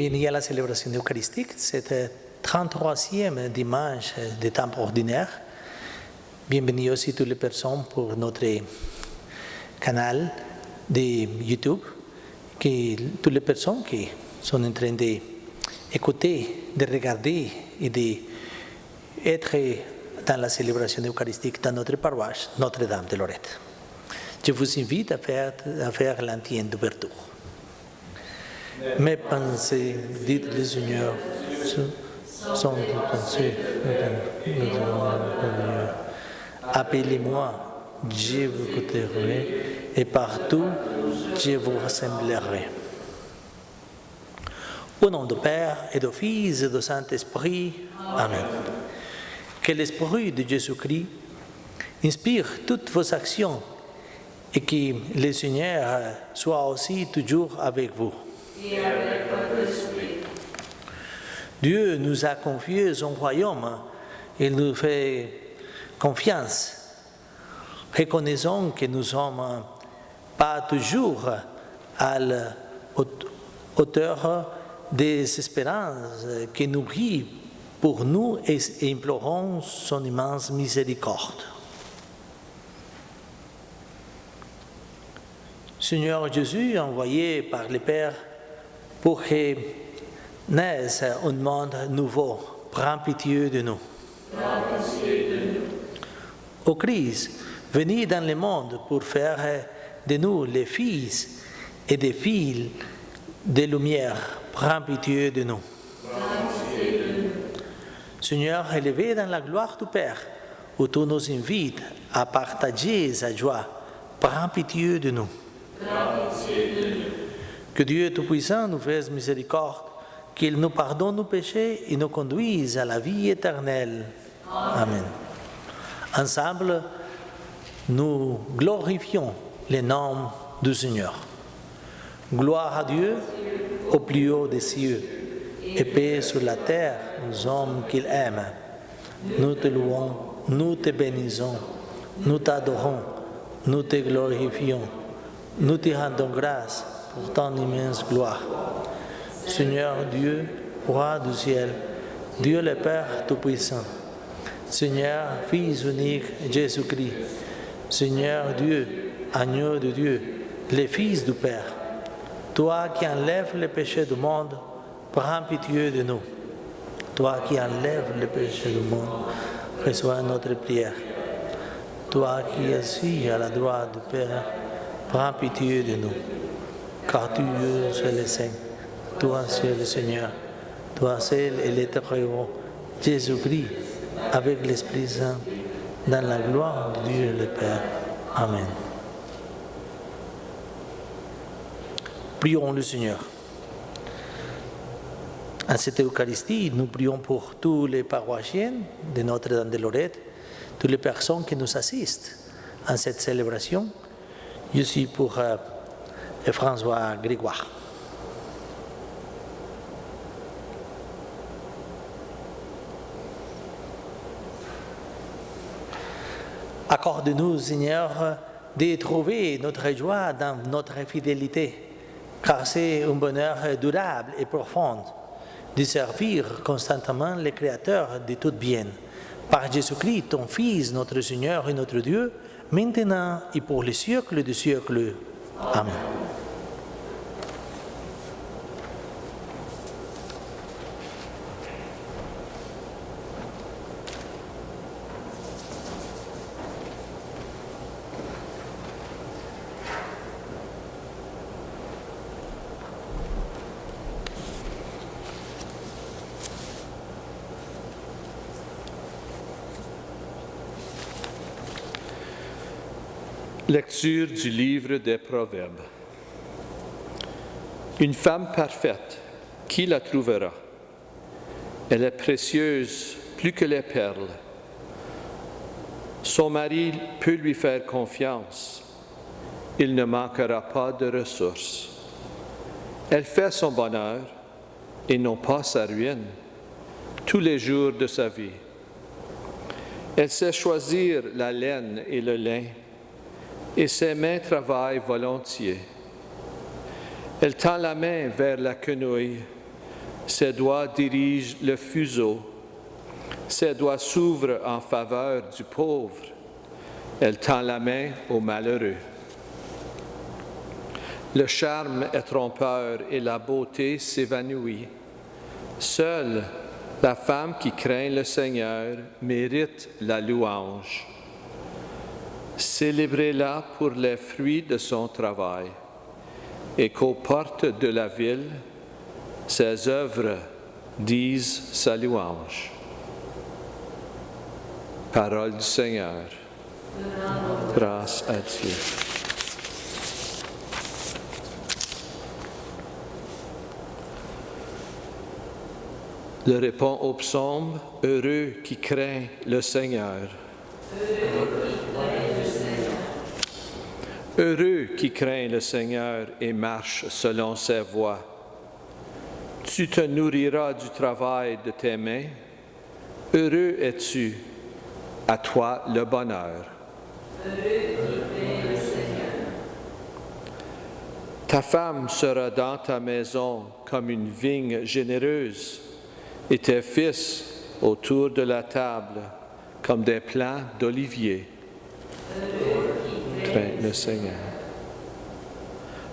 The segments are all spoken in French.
Bienvenue à la célébration eucharistique, cette 33e dimanche du temps ordinaire. Bienvenue aussi toutes les personnes pour notre canal de YouTube, toutes les personnes qui sont en train d'écouter, de regarder et d'être dans la célébration eucharistique dans notre paroisse Notre-Dame de Lorette. Je vous invite à faire l'antienne d'ouverture. Mes pensées, dites le Seigneur, sont des pensées. Appelez-moi, je vous écouterai, et partout, je vous rassemblerai. Au nom du Père et du Fils et du Saint-Esprit, Amen. Que l'Esprit de Jésus-Christ inspire toutes vos actions et que le Seigneur soit aussi toujours avec vous. Et avec votre esprit. Dieu nous a confié son royaume, il nous fait confiance. Reconnaissons que nous ne sommes pas toujours à la hauteur des espérances qui nous brillent pour nous et implorons son immense miséricorde. Seigneur Jésus, envoyé par le Père, pour que naisse un monde nouveau, prends pitié de nous. Ô Christ, venez dans le monde pour faire de nous les fils et des filles de lumière, prends pitié de nous. Seigneur, élevé dans la gloire du Père, où tu nous invites à partager sa joie, prends pitié de nous. Que Dieu Tout-Puissant nous fasse miséricorde, qu'il nous pardonne nos péchés et nous conduise à la vie éternelle. Amen. Ensemble, nous glorifions le nom du Seigneur. Gloire à Dieu au plus haut des cieux et paix sur la terre aux hommes qu'il aime. Nous te louons, nous te bénissons, nous t'adorons, nous te glorifions, nous te rendons grâce pour ton immense gloire. Seigneur Dieu, Roi du ciel, Dieu le Père Tout-Puissant, Seigneur, Fils unique, Jésus-Christ, Seigneur Dieu, Agneau de Dieu, le Fils du Père, toi qui enlèves le péché du monde, prends pitié de nous. Toi qui enlèves le péché du monde, reçois notre prière. Toi qui es assis à la droite du Père, prends pitié de nous. Car tu es le Saint, toi seul le Seigneur, toi seul est l'éternel Jésus-Christ, avec l'Esprit Saint, dans la gloire de Dieu le Père. Amen. Prions le Seigneur. En cette Eucharistie, nous prions pour tous les paroissiens de Notre-Dame de Lorette, toutes les personnes qui nous assistent à cette célébration. Je suis pour François Grégoire. Accorde-nous, Seigneur, de trouver notre joie dans notre fidélité, car c'est un bonheur durable et profond de servir constamment le Créateur de tout bien. Par Jésus-Christ, ton Fils, notre Seigneur et notre Dieu, maintenant et pour les siècles des siècles. Amen. Lecture du livre des Proverbes. Une femme parfaite, qui la trouvera? Elle est précieuse plus que les perles. Son mari peut lui faire confiance. Il ne manquera pas de ressources. Elle fait son bonheur et non pas sa ruine tous les jours de sa vie. Elle sait choisir la laine et le lin, et ses mains travaillent volontiers. Elle tend la main vers la quenouille Ses doigts dirigent le fuseau. Ses doigts s'ouvrent en faveur du pauvre. Elle tend la main au malheureux. Le charme est trompeur et la beauté s'évanouit. Seule la femme qui craint le Seigneur mérite la louange. Célébrez-la pour les fruits de son travail, et qu'aux portes de la ville, ses œuvres disent sa louange. Parole du Seigneur. Grâce à Dieu. Le répond au psaume, heureux qui craint le Seigneur. Heureux qui craint le Seigneur et marche selon ses voies. Tu te nourriras du travail de tes mains. Heureux es-tu, à toi le bonheur. Ta femme sera dans ta maison comme une vigne généreuse, et tes fils autour de la table comme des plants d'olivier. Crains le Seigneur.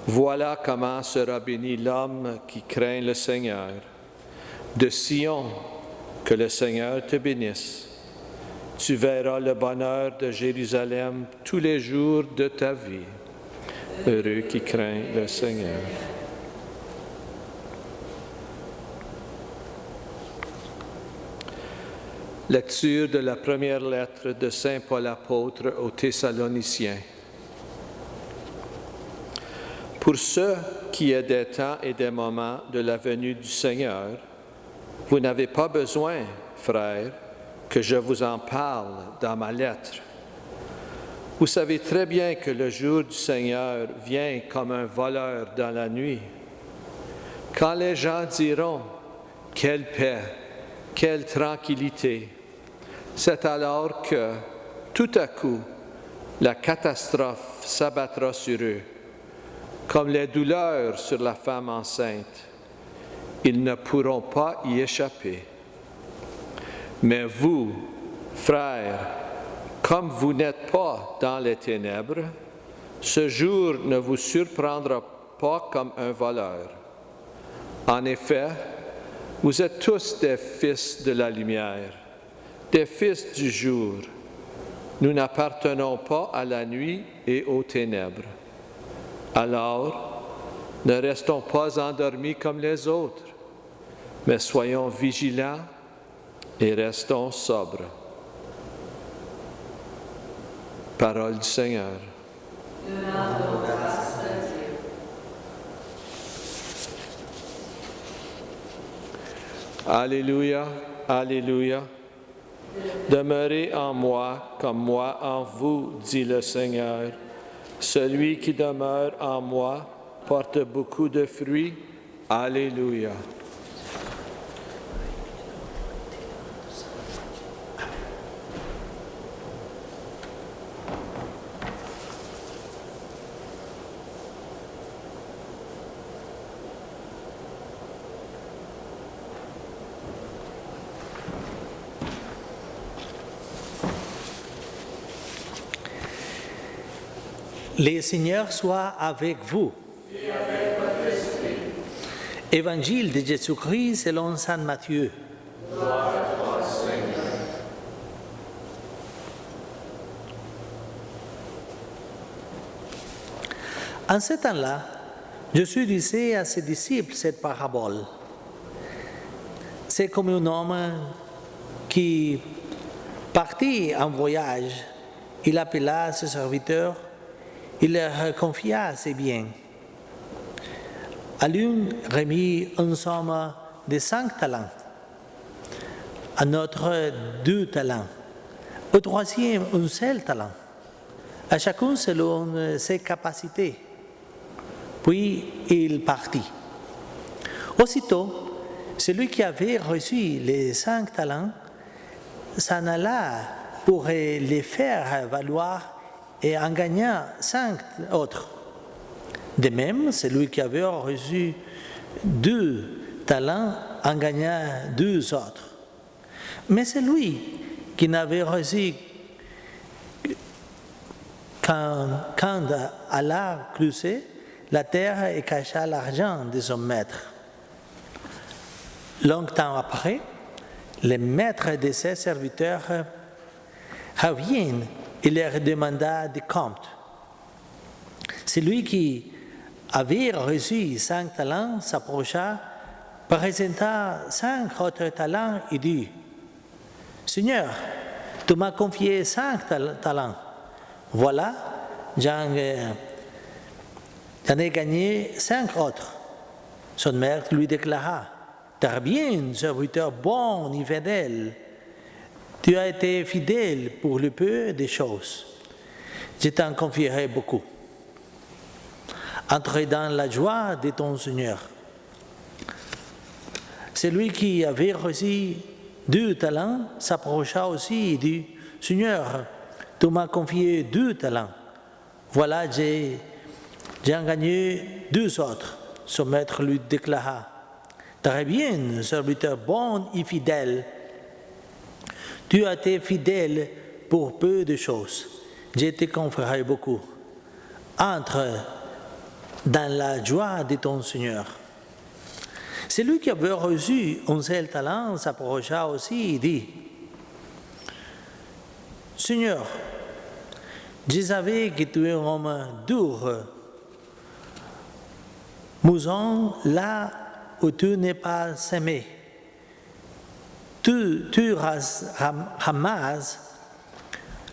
Voilà comment sera béni l'homme qui craint le Seigneur. De Sion, que le Seigneur te bénisse. Tu verras le bonheur de Jérusalem tous les jours de ta vie. Heureux qui craint le Seigneur. Lecture de la première lettre de Saint Paul apôtre aux Thessaloniciens. Pour ce qui est des temps et des moments de la venue du Seigneur, vous n'avez pas besoin, frères, que je vous en parle dans ma lettre. Vous savez très bien que le jour du Seigneur vient comme un voleur dans la nuit. Quand les gens diront « Quelle paix, quelle tranquillité !» c'est alors que, tout à coup, la catastrophe s'abattra sur eux, comme les douleurs sur la femme enceinte. Ils ne pourront pas y échapper. Mais vous, frères, comme vous n'êtes pas dans les ténèbres, ce jour ne vous surprendra pas comme un voleur. En effet, vous êtes tous des fils de la lumière, des fils du jour. Nous n'appartenons pas à la nuit et aux ténèbres. Alors, ne restons pas endormis comme les autres, mais soyons vigilants et restons sobres. Parole du Seigneur. Alléluia, Alléluia. Demeurez en moi comme moi en vous, dit le Seigneur. Celui qui demeure en moi porte beaucoup de fruits. Alléluia. Le Seigneur soit avec vous. Et avec votre esprit. Évangile de Jésus-Christ selon saint Matthieu. Gloire à toi, Seigneur. En ce temps-là, Jésus disait à ses disciples cette parabole. C'est comme un homme qui partit en voyage. Il appela ses serviteurs. Il leur confia ses biens. À l'une remit une somme de 5 talents, à l'autre 2 talents, au troisième un seul talent, à chacun selon ses capacités. Puis il partit. Aussitôt, celui qui avait reçu les 5 talents s'en alla pour les faire valoir et en gagnant 5 autres. De même, celui qui avait reçu 2 talents en gagnant 2 autres. Mais c'est lui qui n'avait reçu quand Allah creusait la terre et cacha l'argent de son maître. Longtemps après, le maître de ses serviteurs revient et leur demanda des comptes. Celui qui avait reçu 5 talents s'approcha, présenta 5 autres talents et dit: Seigneur, tu m'as confié 5 talents. Voilà, j'en ai gagné 5 autres. Son maître lui déclara: Très bien, serviteur bon et fidèle. Tu as été fidèle pour le peu des choses. Je t'en confierai beaucoup. Entre dans la joie de ton Seigneur. Celui qui avait reçu 2 talents s'approcha aussi et dit: Seigneur, tu m'as confié 2 talents. Voilà, j'ai en gagné 2 autres. Son maître lui déclara: Très bien, serviteur bon et fidèle. Tu as été fidèle pour peu de choses. Je te confierai beaucoup. Entre dans la joie de ton Seigneur. Celui qui avait reçu un seul talent s'approcha aussi et dit: Seigneur, je savais que tu es un homme dur, mousson là où tu n'es pas semé. Tu ramasses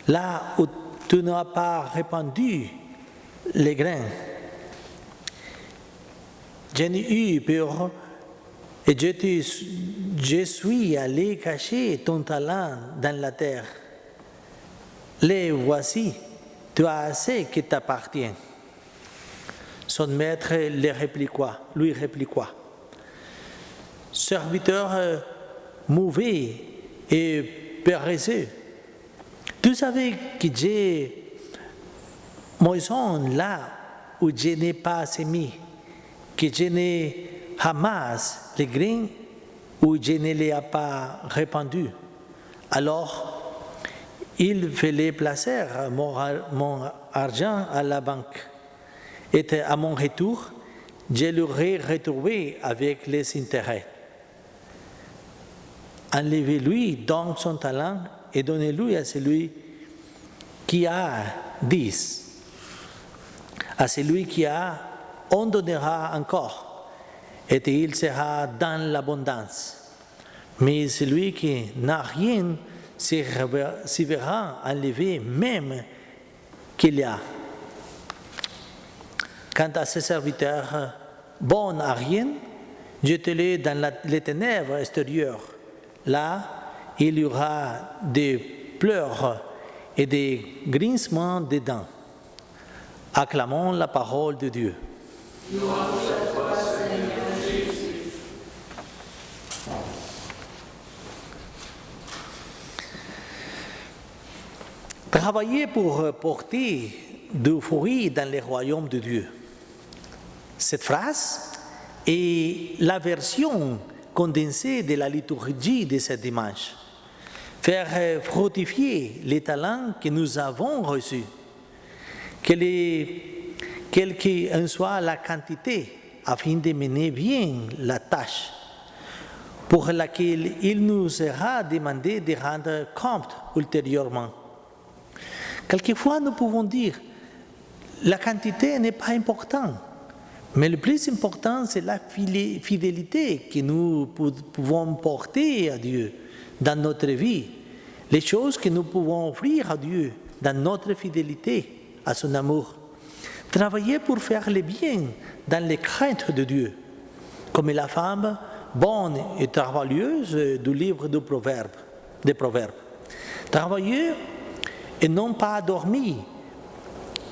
là où tu n'as pas répandu les grains. Je n'ai eu peur et je suis allé cacher ton talent dans la terre. Les voici, tu as assez qui t'appartient. Son maître lui répliqua: Serviteur mauvais et paresseux, tu savais que j'ai moisson là où je n'ai pas semé, que je ne ramasse les grains où je ne les ai pas répandus. Alors, il fallait placer mon argent à la banque. Et à mon retour, je l'aurais retrouvé avec les intérêts. Enlevez-lui donc son talent et donnez-lui à celui qui a 10. À celui qui a, on donnera encore, et il sera dans l'abondance. Mais celui qui n'a rien se verra enlevé même qu'il y a. Quant à ce serviteur bon à rien, jetez-le dans les ténèbres extérieures. Là, il y aura des pleurs et des grincements de dents. Acclamons la parole de Dieu. Travailler pour porter du fruit dans le royaume de Dieu. Cette phrase est la version condensée de la liturgie de ce dimanche. Faire fructifier les talents que nous avons reçus. Quelle qu'en soit la quantité, afin de mener bien la tâche pour laquelle il nous sera demandé de rendre compte ultérieurement. Quelquefois, nous pouvons dire, la quantité n'est pas importante, mais le plus important, c'est la fidélité que nous pouvons porter à Dieu dans notre vie, les choses que nous pouvons offrir à Dieu dans notre fidélité à son amour. Travailler pour faire le bien dans les craintes de Dieu, comme la femme bonne et travailleuse du livre des Proverbes. Travailler et non pas dormir,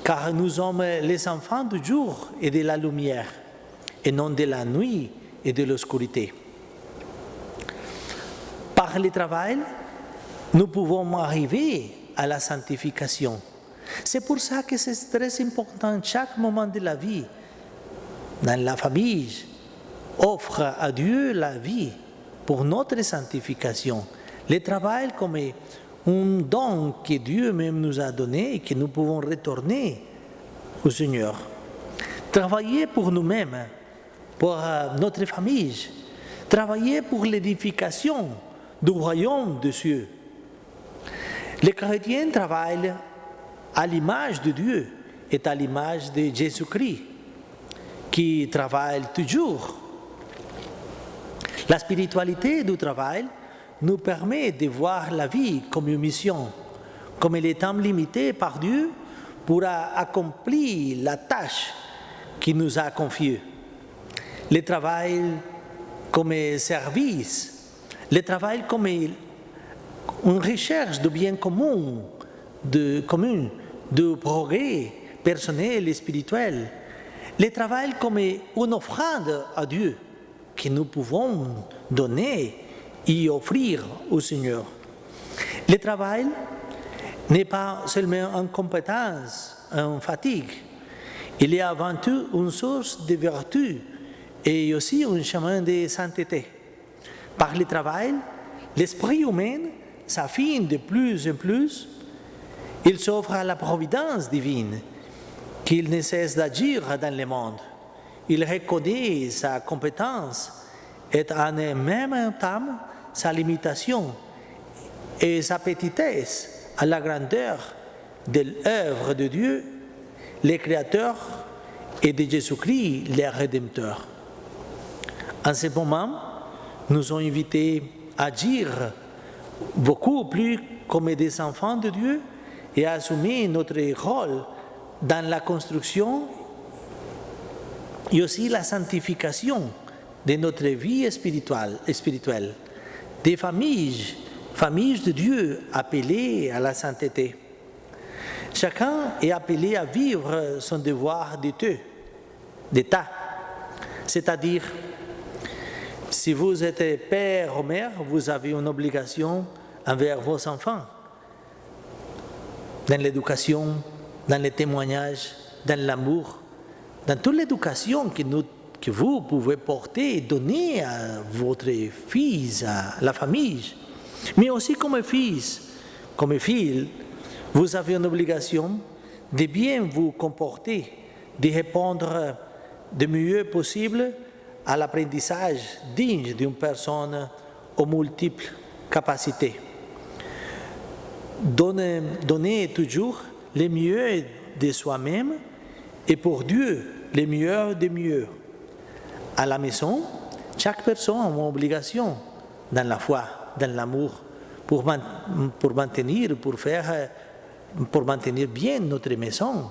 car nous sommes les enfants du jour et de la lumière, et non de la nuit et de l'obscurité. Par le travail, nous pouvons arriver à la sanctification. C'est pour ça que c'est très important, chaque moment de la vie, dans la famille, offre à Dieu la vie pour notre sanctification. Le travail comme un don que Dieu même nous a donné et que nous pouvons retourner au Seigneur. Travailler pour nous-mêmes, pour notre famille, travailler pour l'édification du royaume de Dieu. Les chrétiens travaillent à l'image de Dieu et à l'image de Jésus-Christ, qui travaille toujours. La spiritualité du travail nous permet de voir la vie comme une mission, comme le temps limité par Dieu pour accomplir la tâche qu'il nous a confiée. Le travail comme service, le travail comme une recherche de bien commun, de progrès personnel et spirituel, le travail comme une offrande à Dieu que nous pouvons donner et offrir au Seigneur. Le travail n'est pas seulement une compétence, une fatigue. Il est avant tout une source de vertu et aussi un chemin de sainteté. Par le travail, l'esprit humain s'affine de plus en plus. Il s'offre à la providence divine, qu'il ne cesse d'agir dans le monde. Il reconnaît sa compétence et en même temps sa limitation et sa petitesse à la grandeur de l'œuvre de Dieu, le Créateur, et de Jésus-Christ, le Rédempteur. En ce moment, nous sommes invités à agir beaucoup plus comme des enfants de Dieu et à assumer notre rôle dans la construction et aussi la sanctification de notre vie spirituelle, des familles de Dieu appelées à la sainteté. Chacun est appelé à vivre son devoir d'État, c'est-à-dire, si vous êtes père ou mère, vous avez une obligation envers vos enfants, dans l'éducation, dans le témoignage, dans l'amour, dans toute l'éducation que vous pouvez porter et donner à votre fils, à la famille. Mais aussi comme fils, comme fille, vous avez une obligation de bien vous comporter, de répondre du mieux possible à l'apprentissage digne d'une personne aux multiples capacités. Donner toujours le mieux de soi-même et pour Dieu le meilleur des mieux. À la maison, chaque personne a une obligation dans la foi, dans l'amour, pour maintenir bien notre maison,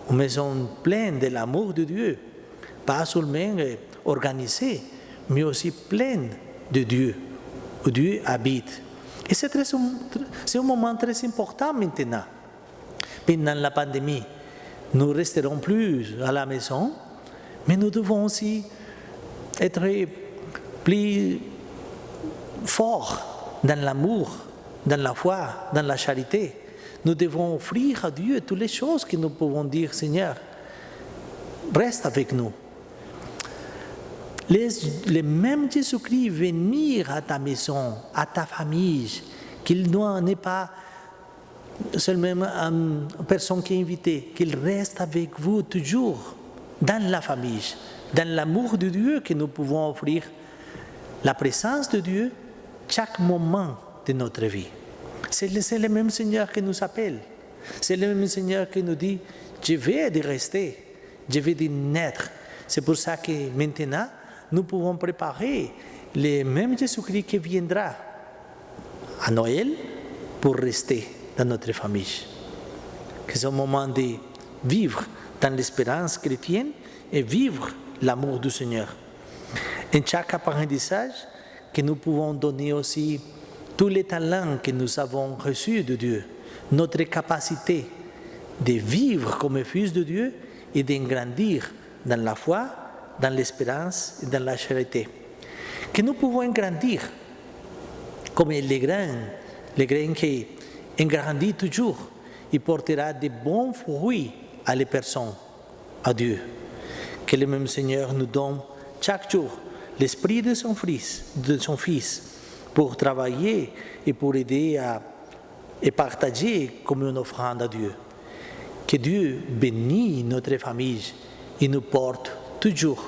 une maison pleine de l'amour de Dieu, pas seulement organisée, mais aussi pleine de Dieu, où Dieu habite. Et c'est un moment très important maintenant. Pendant la pandémie, nous ne resterons plus à la maison, mais nous devons aussi être plus forts dans l'amour, dans la foi, dans la charité. Nous devons offrir à Dieu toutes les choses que nous pouvons dire, Seigneur, reste avec nous. Le même Jésus-Christ venir à ta maison, à ta famille, qu'il n'est pas seulement une personne qui est invitée, qu'il reste avec vous toujours dans la famille, dans l'amour de Dieu que nous pouvons offrir, la présence de Dieu chaque moment de notre vie. C'est le même Seigneur qui nous appelle. C'est le même Seigneur qui nous dit, je vais de rester, je vais de naître. C'est pour ça que maintenant, nous pouvons préparer le même Jésus-Christ qui viendra à Noël pour rester dans notre famille. Que c'est un moment de vivre dans l'espérance chrétienne et vivre l'amour du Seigneur. En chaque apprentissage, que nous pouvons donner aussi tous les talents que nous avons reçus de Dieu, notre capacité de vivre comme fils de Dieu et de grandir dans la foi, dans l'espérance et dans la charité. Que nous pouvons grandir comme les grains qui grandissent toujours et portera de bons fruits à les personnes, à Dieu. Que le même Seigneur nous donne chaque jour l'esprit de son fils pour travailler et pour aider et partager comme une offrande à Dieu. Que Dieu bénisse notre famille et nous porte toujours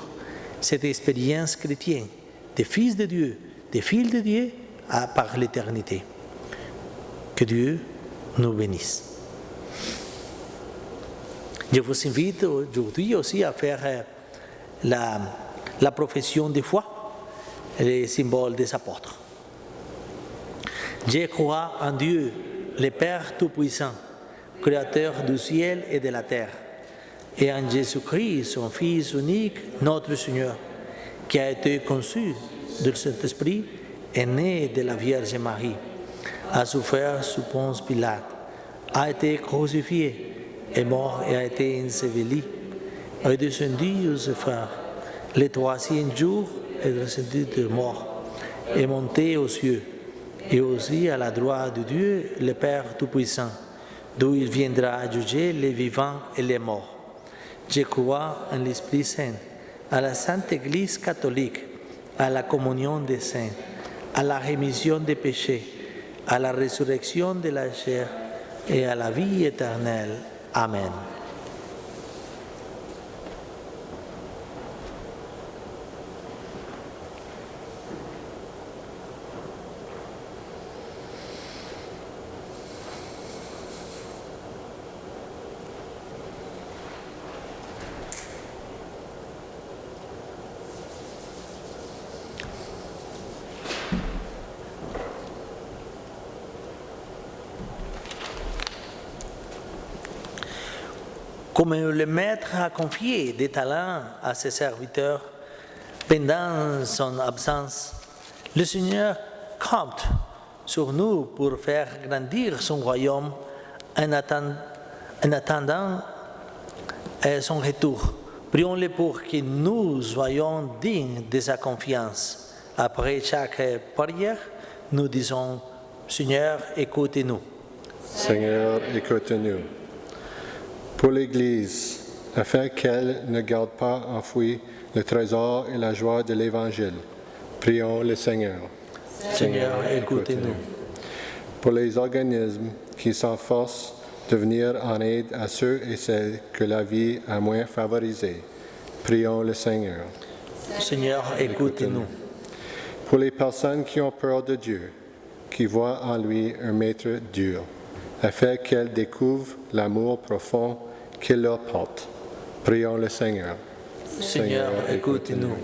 cette expérience chrétienne des fils de Dieu, des filles de Dieu par l'éternité. Que Dieu nous bénisse. Je vous invite aujourd'hui aussi à faire la profession de foi, le symbole des apôtres. Je crois en Dieu, le Père Tout-Puissant, Créateur du ciel et de la terre, et en Jésus-Christ, son Fils unique, notre Seigneur, qui a été conçu du Saint-Esprit, est né de la Vierge Marie, a souffert sous Ponce Pilate, a été crucifié, est mort et a été enseveli, est descendu aux enfers. Le troisième jour est descendu de mort, est monté aux cieux, et aussi à la droite de Dieu, le Père Tout-Puissant, d'où il viendra juger les vivants et les morts. Je crois en l'Esprit Saint, à la Sainte Église catholique, à la communion des saints, à la rémission des péchés, à la résurrection de la chair et à la vie éternelle. Amen. Comme le maître a confié des talents à ses serviteurs pendant son absence, le Seigneur compte sur nous pour faire grandir son royaume en attendant son retour. Prions-le pour que nous soyons dignes de sa confiance. Après chaque prière, nous disons, Seigneur, écoutez-nous. Seigneur, écoute-nous. Pour l'Église, afin qu'elle ne garde pas enfoui le trésor et la joie de l'Évangile, prions le Seigneur. Seigneur, écoutez-nous. Pour les organismes qui s'efforcent de venir en aide à ceux et celles que la vie a moins favorisés, prions le Seigneur. Seigneur, écoutez-nous. Pour les personnes qui ont peur de Dieu, qui voient en lui un maître dur, afin qu'elles découvrent l'amour profond qu'il leur porte. Prions le Seigneur. Seigneur, écoutez-nous.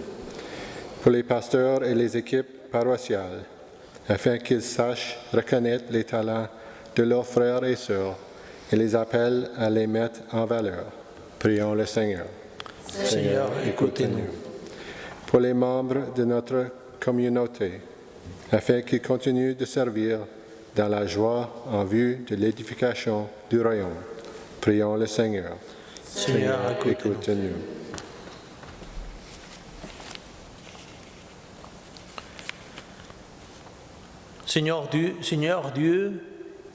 Pour les pasteurs et les équipes paroissiales, afin qu'ils sachent reconnaître les talents de leurs frères et sœurs et les appellent à les mettre en valeur. Prions le Seigneur. Seigneur, écoutez-nous. Pour les membres de notre communauté, afin qu'ils continuent de servir dans la joie en vue de l'édification du royaume. Prions le Seigneur. Seigneur, écoutez-nous. Seigneur Dieu,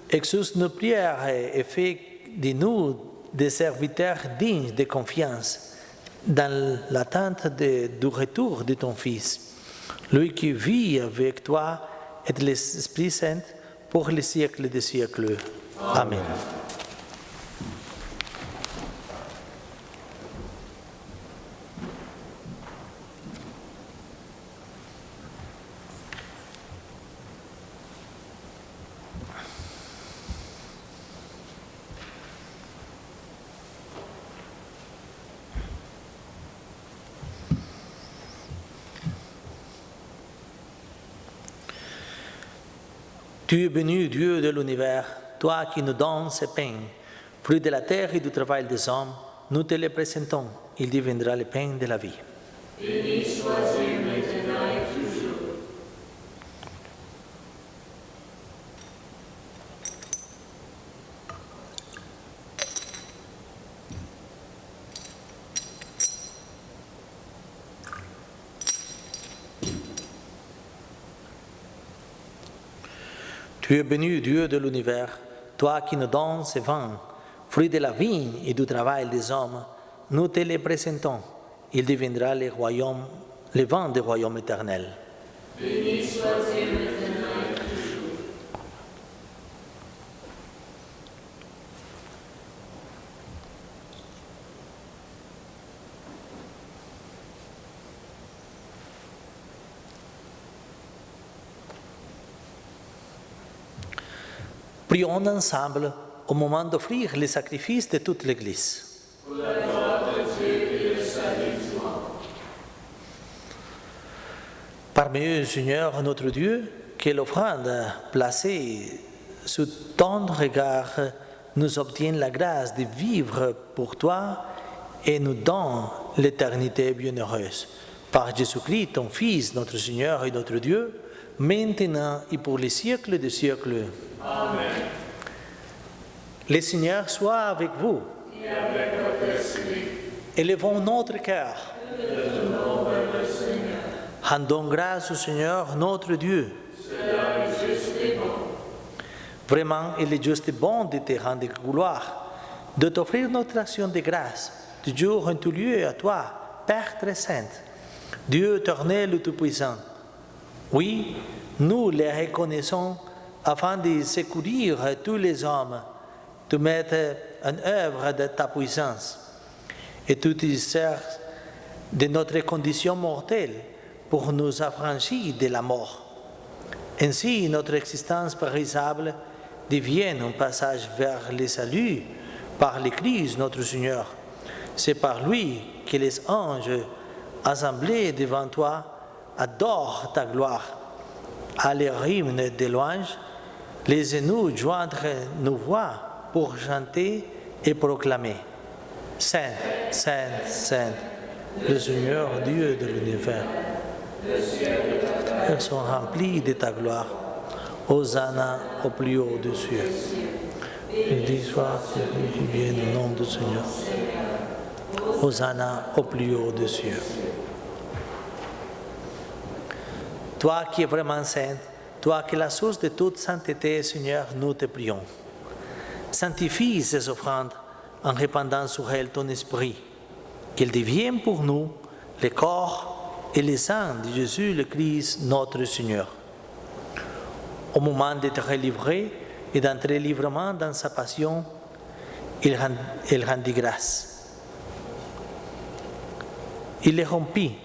exauce nos prières et fais de nous des serviteurs dignes de confiance dans l'attente du retour de ton Fils, lui qui vit avec toi et l'Esprit Saint pour les siècles des siècles. Amen. Tu es béni, Dieu de l'univers, toi qui nous donnes ces pains, fruits de la terre et du travail des hommes, nous te les présentons, il deviendra le pain de la vie. Béni sois-tu maintenant et toujours. Tu es béni, Dieu de l'univers, toi qui nous donnes ces vins, fruits de la vigne et du travail des hommes, nous te les présentons. Il deviendra le royaume les vents du royaume éternel. Béni sois-tu maintenant et toujours. Prions ensemble au moment d'offrir les sacrifices de toute l'Église. Pour la gloire de Dieu et le salut du monde. Parmi eux, Seigneur, notre Dieu, que l'offrande placée sous ton regard nous obtienne la grâce de vivre pour toi et nous donne l'éternité bienheureuse. Par Jésus-Christ, ton Fils, notre Seigneur et notre Dieu, maintenant et pour les siècles des siècles. Amen. Le Seigneur soit avec vous. Et avec votre esprit. Élevons notre cœur. Élevons vers le Seigneur. Rendons grâce au Seigneur, notre Dieu. Cela est juste et bon. Vraiment, il est juste et bon de te rendre gloire, de t'offrir notre action de grâce, de jour en tout lieu à toi, Père très saint, Dieu éternel et tout-puissant. Oui, nous les reconnaissons afin de secourir tous les hommes, de mettre en œuvre de ta puissance, et tu te sers de notre condition mortelle pour nous affranchir de la mort. Ainsi, notre existence périssable devient un passage vers le salut par le Christ notre Seigneur. C'est par lui que les anges assemblés devant toi adorent ta gloire. À leur hymne de louange, laissez-nous joindre nos voix pour chanter et proclamer. Saint, Saint, Saint, le Seigneur Dieu de l'univers. Elles sont remplies de ta gloire. Hosanna au plus haut des cieux. Béni soit celui qui vient au nom du Seigneur. Hosanna au plus haut des cieux. Toi qui es vraiment saint, toi qui es la source de toute sainteté, Seigneur, nous te prions. Sanctifie ces offrandes en répandant sur elles ton esprit, qu'elles deviennent pour nous le corps et le sang de Jésus le Christ, notre Seigneur. Au moment d'être livré et d'entrer librement dans sa passion, il rendit grâce. Il les rompit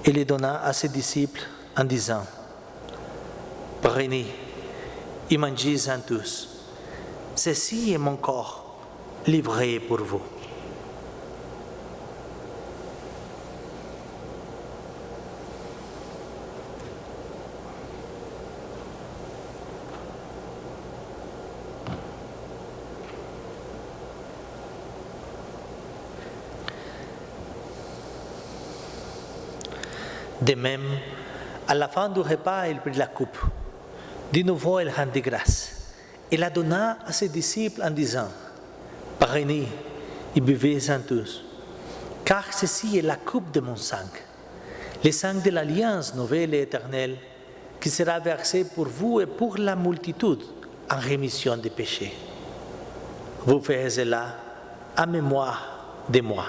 et les donna à ses disciples en disant: Prenez et mangez-en tous. Ceci est mon corps, livré pour vous. De même, à la fin du repas, il prit la coupe. De nouveau, il rendit grâce. Il la donna à ses disciples en disant: Prenez et buvez-en tous, car ceci est la coupe de mon sang, le sang de l'alliance nouvelle et éternelle, qui sera versé pour vous et pour la multitude en rémission des péchés. Vous faites cela en mémoire de moi.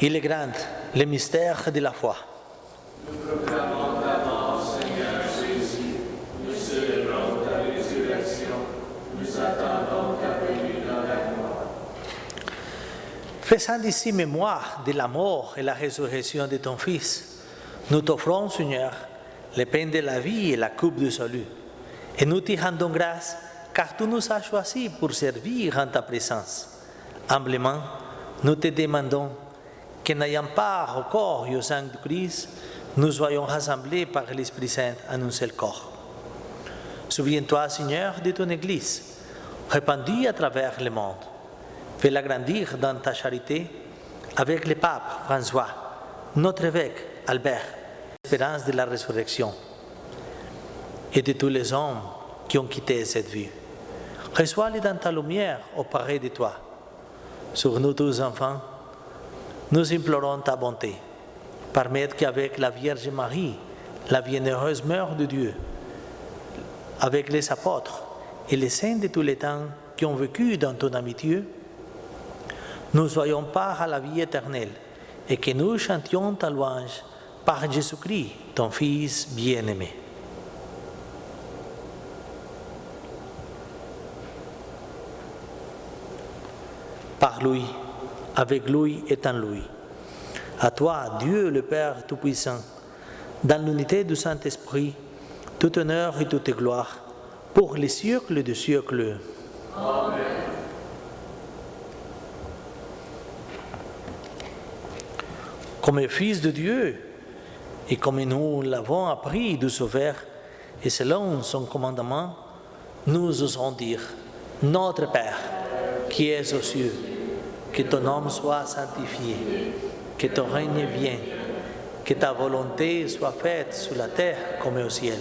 Il est grand, le mystère de la foi. Nous proclamons ta mort, Seigneur Jésus. Nous célébrons ta résurrection. Nous attendons ta venue dans la gloire. Faisant ici mémoire de la mort et la résurrection de ton Fils, nous t'offrons, Seigneur, le pain de la vie et la coupe du salut. Et nous te rendons grâce, car tu nous as choisis pour servir en ta présence. Humblement, nous te demandons que n'ayant part au corps et au sang du Christ, nous soyons rassemblés par l'Esprit Saint en un seul corps. Souviens-toi, Seigneur, de ton Église, répandue à travers le monde. Fais-la grandir dans ta charité avec le pape François, notre évêque Albert, l'espérance de la résurrection, et de tous les hommes qui ont quitté cette vie. Reçois-les dans ta lumière auprès de toi. sur nous tous enfants, nous implorons ta bonté. Permettre qu'avec la Vierge Marie, la bienheureuse Mère de Dieu, avec les apôtres et les saints de tous les temps qui ont vécu dans ton amitié, nous soyons part à la vie éternelle et que nous chantions ta louange par Jésus-Christ, ton Fils bien-aimé. Par lui, avec lui et en lui. À toi, Dieu le Père Tout-Puissant, dans l'unité du Saint-Esprit, tout honneur et toute gloire, pour les siècles des siècles. Amen. Comme Fils de Dieu, et comme nous l'avons appris du Sauveur, et selon son commandement, nous osons dire, Notre Père, qui es aux cieux, que ton nom soit sanctifié, que ton règne vienne, que ta volonté soit faite sur la terre comme au ciel.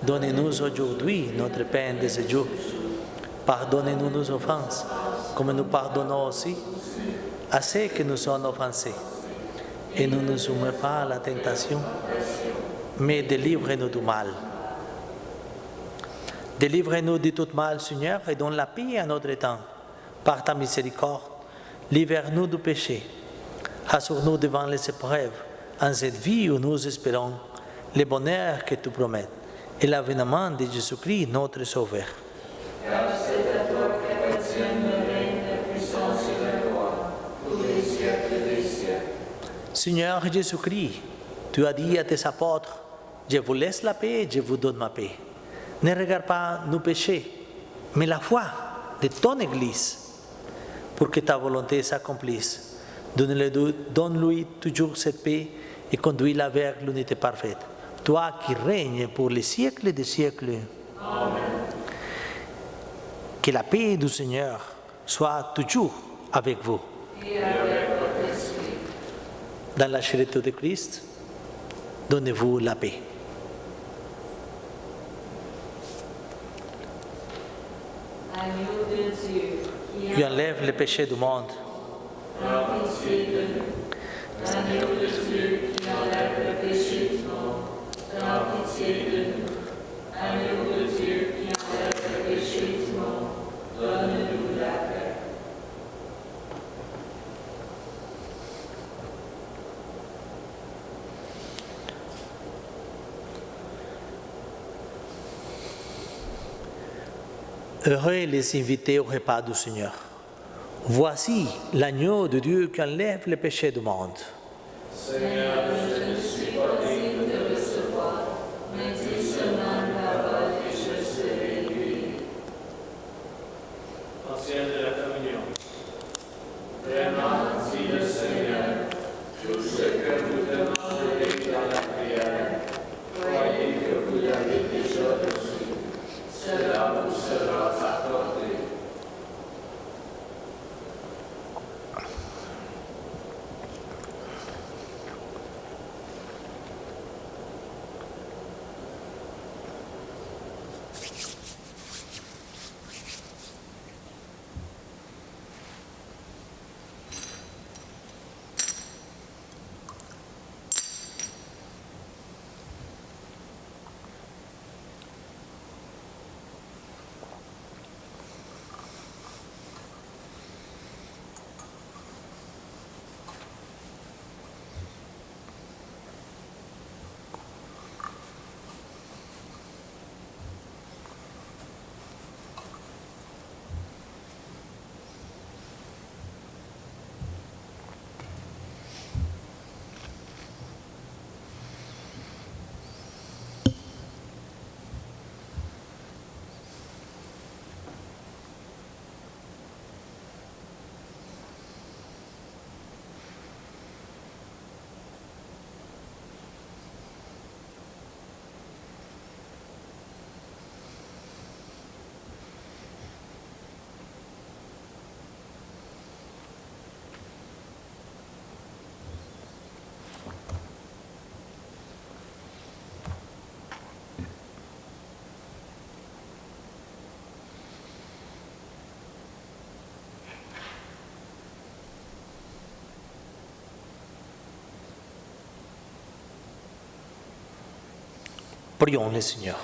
Donne-nous aujourd'hui notre pain de ce jour. Pardonnez-nous nos offenses, comme nous pardonnons aussi à ceux qui nous sont offensés. Et ne nous soumets pas à la tentation, mais délivre-nous du mal. Délivre-nous de tout mal, Seigneur, et donne la paix à notre temps. Par ta miséricorde, libère-nous du péché. Assure-nous devant les épreuves, en cette vie où nous espérons le bonheur que tu promets et l'avènement de Jésus-Christ, notre Sauveur. Car c'est à toi qu'appartiennent le règne, la puissance et la gloire, pour les siècles des siècles. Seigneur Jésus-Christ, tu as dit à tes apôtres, je vous laisse la paix, je vous donne ma paix. Ne regarde pas nos péchés, mais la foi de ton Église, pour que ta volonté s'accomplisse. Donne-lui toujours cette paix et conduis-la vers l'unité parfaite. Toi qui règnes pour les siècles des siècles. Amen. Que la paix du Seigneur soit toujours avec vous. Et avec votre esprit. Dans la charité de Christ, donnez-vous la paix. Agneau de Dieu, Qui enlève les péchés du monde. Prends pitié de nous. Agneau de Dieu qui enlève le péché du monde, prends pitié de nous. Agneau de Dieu qui enlève le péché du monde, donne-nous la paix. Heureux les invités au repas du Seigneur. Voici l'agneau de Dieu qui enlève les péchés du monde. Seigneur, je ne suis pas digne de recevoir, mais dis seulement une parole et je serai guéri. Ancienne de la communion. Vraiment, dit le Seigneur, tout ce que vous demanderez dans la prière, croyez que vous l'avez déjà reçu. Cela vous sera accordé. Prions le Seigneur.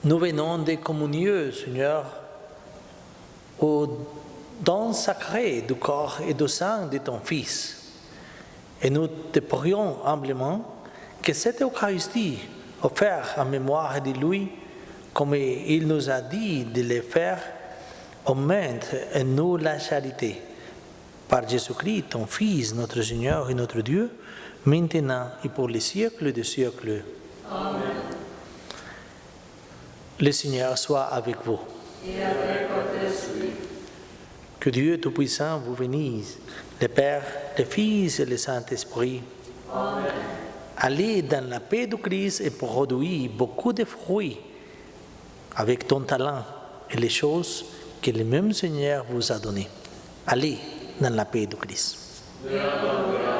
Nous venons de communier, Seigneur, au don sacré du corps et du sang de ton Fils. Et nous te prions humblement que cette Eucharistie, offerte en mémoire de lui, comme il nous a dit de le faire, augmente en nous la charité. Par Jésus-Christ, ton Fils, notre Seigneur et notre Dieu, maintenant et pour les siècles des siècles. Amen. Le Seigneur soit avec vous. Et avec votre esprit. Que Dieu Tout-Puissant vous bénisse, le Père, le Fils et le Saint-Esprit. Amen. Allez dans la paix du Christ et produisez beaucoup de fruits avec ton talent et les choses que le même Seigneur vous a données. Allez dans la paix du Christ. Nous rendons grâce